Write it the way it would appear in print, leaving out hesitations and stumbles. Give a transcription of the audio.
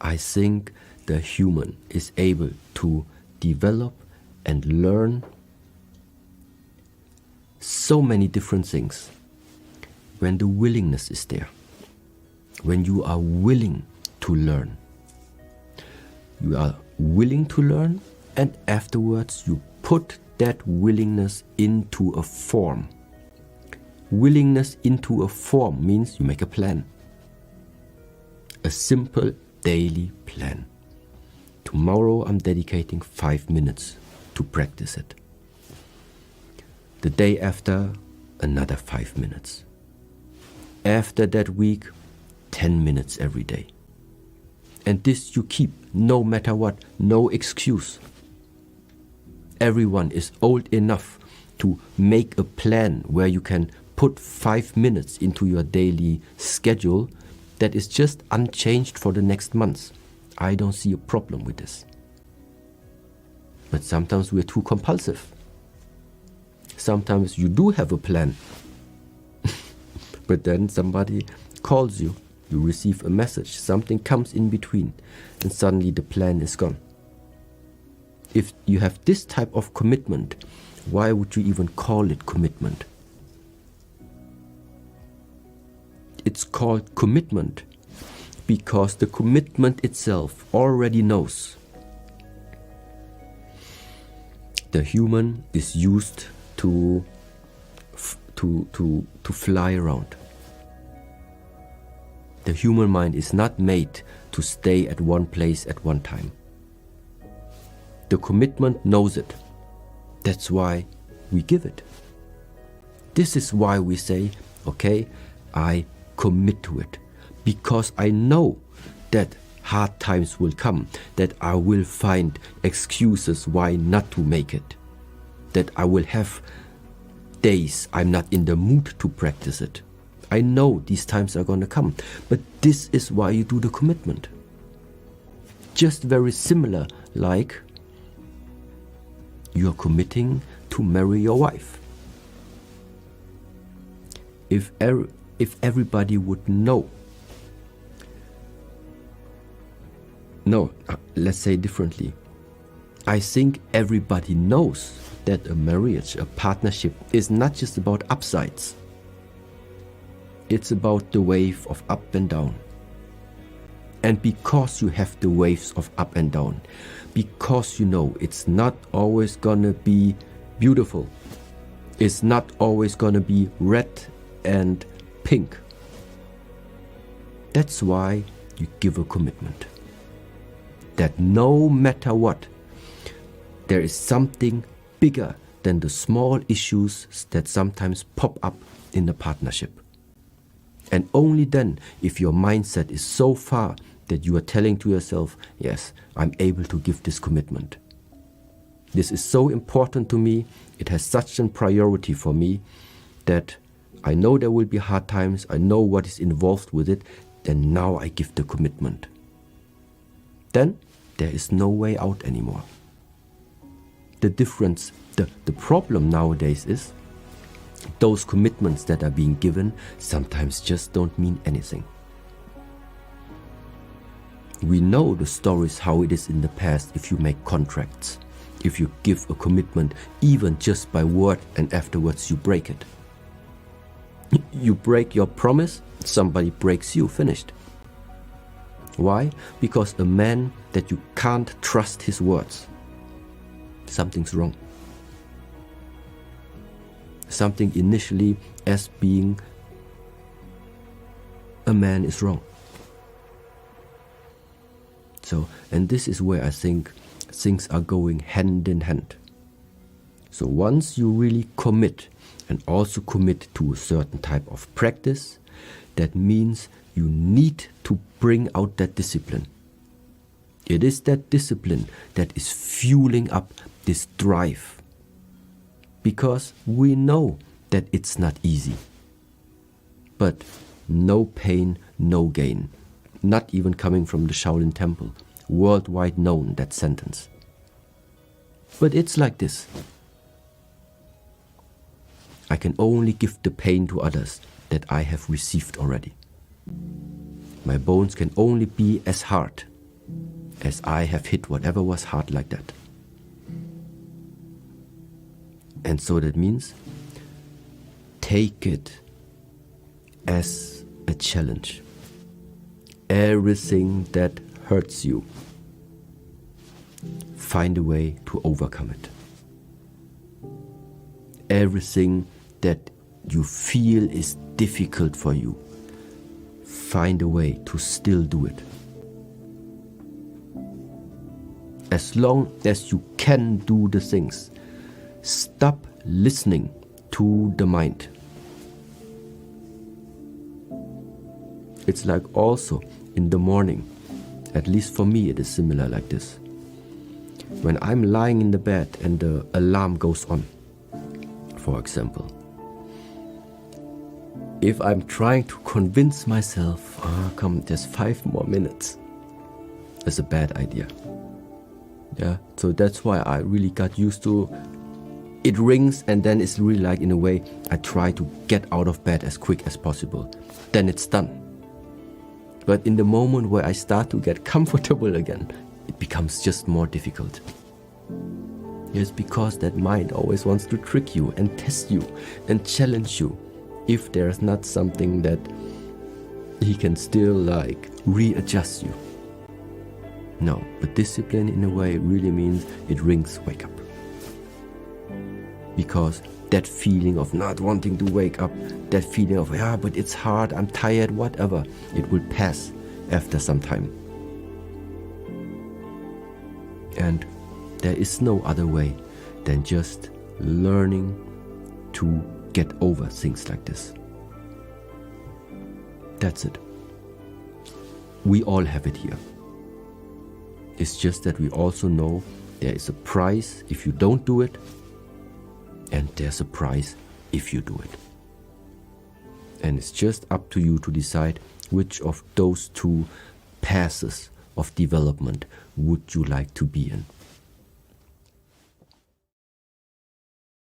I think the human is able to develop and learn so many different things when the willingness is there. When you are willing to learn. You are willing to learn, and afterwards you put that willingness into a form. Willingness into a form means you make a plan. A simple daily plan. Tomorrow I'm dedicating 5 minutes to practice it. The day after, another 5 minutes. After that week, 10 minutes every day. And this you keep, no matter what, no excuse. Everyone is old enough to make a plan where you can put 5 minutes into your daily schedule that is just unchanged for the next month. I don't see a problem with this. But sometimes we're too compulsive. Sometimes you do have a plan, but then somebody calls you, you receive a message, something comes in between, and suddenly the plan is gone. If you have this type of commitment, why would you even call it commitment? It's called commitment because the commitment itself already knows. The human is used to fly around. The human mind is not made to stay at one place at one time. The commitment knows it. That's why we give it. This is why we say, okay, I commit to it. Because I know that hard times will come, that I will find excuses why not to make it. That I will have days I'm not in the mood to practice it. I know these times are going to come, but this is why you do the commitment. Just very similar like you're committing to marry your wife. If everybody would know, no, let's say differently. I think everybody knows that a marriage, a partnership, is not just about upsides. It's about the wave of up and down. And because you have the waves of up and down, because you know it's not always gonna be beautiful, it's not always gonna be red and pink, that's why you give a commitment. That no matter what, there is something bigger than the small issues that sometimes pop up in the partnership. And only then, if your mindset is so far that you are telling to yourself, yes, I'm able to give this commitment. This is so important to me, it has such a priority for me that I know there will be hard times, I know what is involved with it, and now I give the commitment. Then there is no way out anymore. The difference, the problem nowadays is those commitments that are being given sometimes just don't mean anything. We know the stories how it is in the past if you make contracts, if you give a commitment even just by word and afterwards you break it. You break your promise, somebody breaks you, finished. Why? Because a man that you can't trust his words, something's wrong. Something initially as being a man is wrong. So, and this is where I think things are going hand in hand. So once you really commit and also commit to a certain type of practice, that means you need to bring out that discipline. It is that discipline that is fueling up this drive. Because we know that it's not easy. But no pain, no gain. Not even coming from the Shaolin temple. Worldwide known, that sentence. But it's like this. I can only give the pain to others that I have received already. My bones can only be as hard as I have hit whatever was hard like that. And so that means take it as a challenge. Everything that hurts you, find a way to overcome it. Everything that you feel is difficult for you, find a way to still do it. As long as you can do the things, stop listening to the mind. It's like also in the morning, at least for me it is similar like this. When I'm lying in the bed and the alarm goes on, for example, if I'm trying to convince myself, come, just 5 more minutes, that's a bad idea. Yeah, so that's why I really got used to it rings, and then it's really like, in a way, I try to get out of bed as quick as possible. Then it's done. But in the moment where I start to get comfortable again, it becomes just more difficult. It's because that mind always wants to trick you and test you and challenge you. If there's not something that he can still like readjust you. No, but discipline in a way really means it rings, wake up. Because that feeling of not wanting to wake up, that feeling of, but it's hard, I'm tired, whatever, it will pass after some time. And there is no other way than just learning to get over things like this. That's it. We all have it here. It's just that we also know there is a price if you don't do it, and there's a price if you do it. And it's just up to you to decide which of those two paths of development would you like to be in.